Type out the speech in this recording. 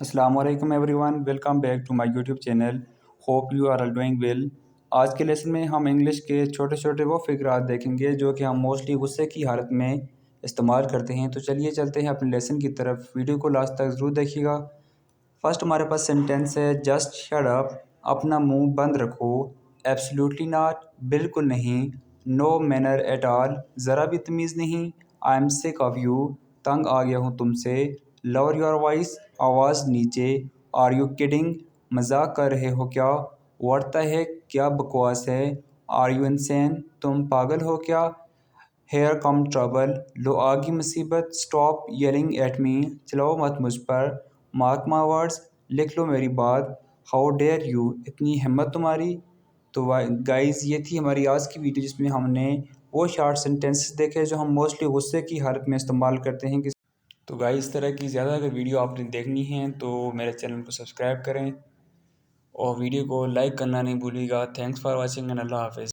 السلام علیکم everyone, welcome back to my YouTube channel. Hope you are all doing well. آج کے lesson میں ہم انگلش کے چھوٹے چھوٹے وہ فقرات دیکھیں گے جو کہ ہم موسٹلی غصے کی حالت میں استعمال کرتے ہیں. تو چلیے چلتے ہیں اپنے لیسن کی طرف. ویڈیو کو لاسٹ تک ضرور دیکھیے گا. فرسٹ ہمارے پاس سینٹینس ہے جسٹ شٹ اپ، اپنا منہ بند رکھو. ایبسلیوٹلی ناٹ، بالکل نہیں. نو مینر ایٹ آل، ذرا بھی تمیز نہیں. آئی ایم سک آف یو، تنگ آ گیا ہوں تم سے. لور یور وائس، آواز نیچے. آر یو کڈنگ، مذاق کر رہے ہو کیا. واٹ دا ہیک، کیا بکواس ہے. آر یو انسین، تم پاگل ہو کیا. ہیئر کم ٹربل، لو آگی مصیبت. اسٹاپ یلنگ ایٹ می، چلاؤ مت مجھ پر. مارک مائی ورڈز، لکھ لو میری بات. ہاؤ ڈیئر یو، اتنی ہمت تمہاری. تو گائز یہ تھی ہماری آج کی ویڈیو جس میں ہم نے وہ شارٹ سینٹینسز دیکھے جو ہم موسٹلی غصے کی حالت میں استعمال کرتے ہیں. تو گائز اس طرح کی زیادہ اگر ویڈیو آپ نے دیکھنی ہے تو میرے چینل کو سبسکرائب کریں اور ویڈیو کو لائک کرنا نہیں بھولیے گا. تھینکس فار واچنگ اینڈ اللہ حافظ.